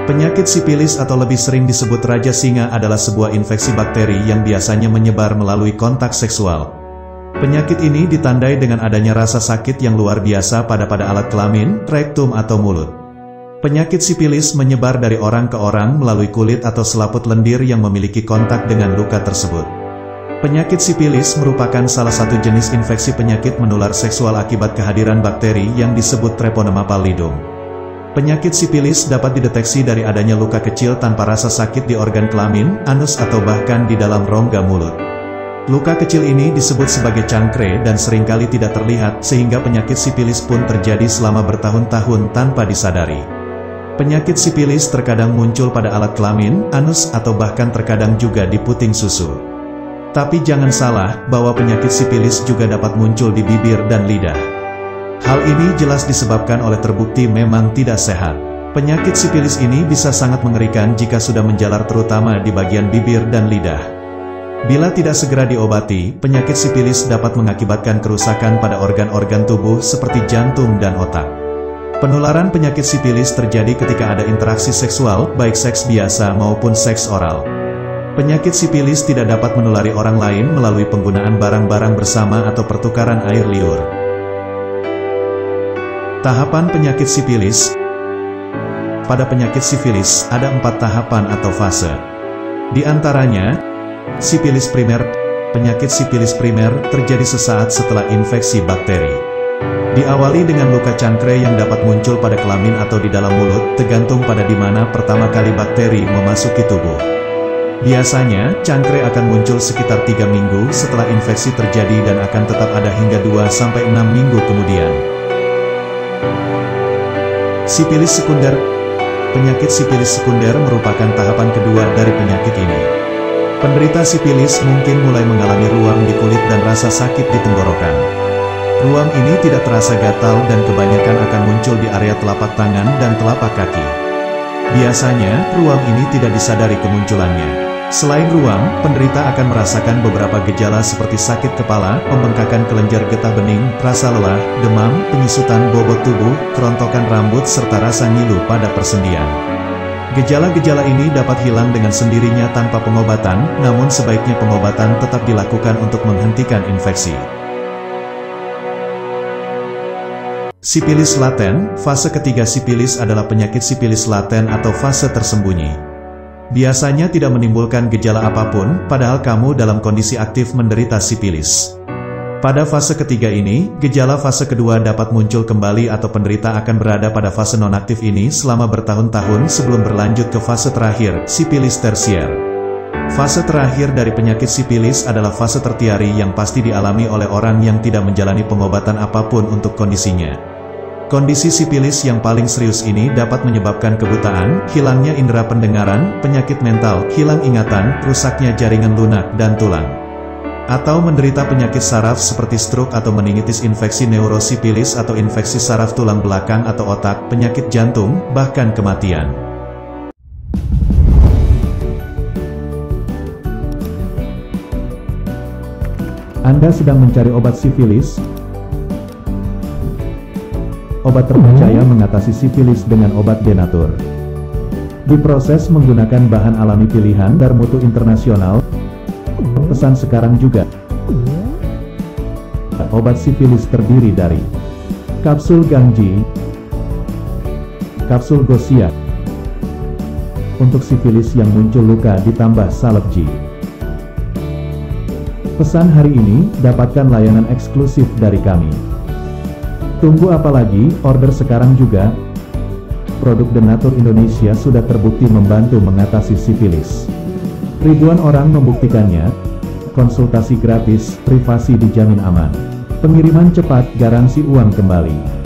Penyakit sipilis atau lebih sering disebut Raja Singa adalah sebuah infeksi bakteri yang biasanya menyebar melalui kontak seksual. Penyakit ini ditandai dengan adanya rasa sakit yang luar biasa pada alat kelamin, rektum atau mulut. Penyakit sipilis menyebar dari orang ke orang melalui kulit atau selaput lendir yang memiliki kontak dengan luka tersebut. Penyakit sipilis merupakan salah satu jenis infeksi penyakit menular seksual akibat kehadiran bakteri yang disebut Treponema pallidum. Penyakit sipilis dapat dideteksi dari adanya luka kecil tanpa rasa sakit di organ kelamin, anus atau bahkan di dalam rongga mulut. Luka kecil ini disebut sebagai cangkre dan seringkali tidak terlihat sehingga penyakit sipilis pun terjadi selama bertahun-tahun tanpa disadari. Penyakit sipilis terkadang muncul pada alat kelamin, anus atau bahkan terkadang juga di puting susu. Tapi jangan salah bahwa penyakit sipilis juga dapat muncul di bibir dan lidah. Hal ini jelas disebabkan oleh terbukti memang tidak sehat. Penyakit sipilis ini bisa sangat mengerikan jika sudah menjalar terutama di bagian bibir dan lidah. Bila tidak segera diobati, penyakit sipilis dapat mengakibatkan kerusakan pada organ-organ tubuh seperti jantung dan otak. Penularan penyakit sipilis terjadi ketika ada interaksi seksual, baik seks biasa maupun seks oral. Penyakit sipilis tidak dapat menulari orang lain melalui penggunaan barang-barang bersama atau pertukaran air liur. Tahapan penyakit sipilis. Pada penyakit sifilis, ada 4 tahapan atau fase. Di antaranya, sipilis primer. Penyakit sipilis primer terjadi sesaat setelah infeksi bakteri. Diawali dengan luka cangkre yang dapat muncul pada kelamin atau di dalam mulut, tergantung pada di mana pertama kali bakteri memasuki tubuh. Biasanya, cangkre akan muncul sekitar 3 minggu setelah infeksi terjadi dan akan tetap ada hingga 2-6 minggu kemudian. Sipilis sekunder. Penyakit sipilis sekunder merupakan tahapan kedua dari penyakit ini. Penderita sipilis mungkin mulai mengalami ruam di kulit dan rasa sakit di tenggorokan. Ruam ini tidak terasa gatal dan kebanyakan akan muncul di area telapak tangan dan telapak kaki. Biasanya, ruam ini tidak disadari kemunculannya. Selain ruam, penderita akan merasakan beberapa gejala seperti sakit kepala, pembengkakan kelenjar getah bening, rasa lelah, demam, penyusutan bobot tubuh, kerontokan rambut serta rasa ngilu pada persendian. Gejala-gejala ini dapat hilang dengan sendirinya tanpa pengobatan, namun sebaiknya pengobatan tetap dilakukan untuk menghentikan infeksi. Sipilis laten. Fase ketiga sipilis adalah penyakit sipilis laten atau fase tersembunyi. Biasanya tidak menimbulkan gejala apapun, padahal kamu dalam kondisi aktif menderita sipilis. Pada fase ketiga ini, gejala fase kedua dapat muncul kembali atau penderita akan berada pada fase nonaktif ini selama bertahun-tahun sebelum berlanjut ke fase terakhir, sipilis tersier. Fase terakhir dari penyakit sipilis adalah fase tertiari yang pasti dialami oleh orang yang tidak menjalani pengobatan apapun untuk kondisinya. Kondisi sipilis yang paling serius ini dapat menyebabkan kebutaan, hilangnya indera pendengaran, penyakit mental, hilang ingatan, rusaknya jaringan lunak dan tulang. Atau menderita penyakit saraf seperti stroke atau meningitis, infeksi neurosipilis atau infeksi saraf tulang belakang atau otak, penyakit jantung, bahkan kematian. Anda sedang mencari obat sifilis? Obat terpercaya mengatasi sifilis dengan obat Denatur. Diproses menggunakan bahan alami pilihan dari mutu internasional. Pesan sekarang juga. Obat sifilis terdiri dari kapsul Gangji, kapsul Gosia. Untuk sifilis yang muncul luka ditambah salep G. Pesan hari ini, dapatkan layanan eksklusif dari kami. Tunggu apa lagi, order sekarang juga. Produk Denatur Indonesia sudah terbukti membantu mengatasi sifilis. Ribuan orang membuktikannya. Konsultasi gratis, privasi dijamin aman. Pengiriman cepat, garansi uang kembali.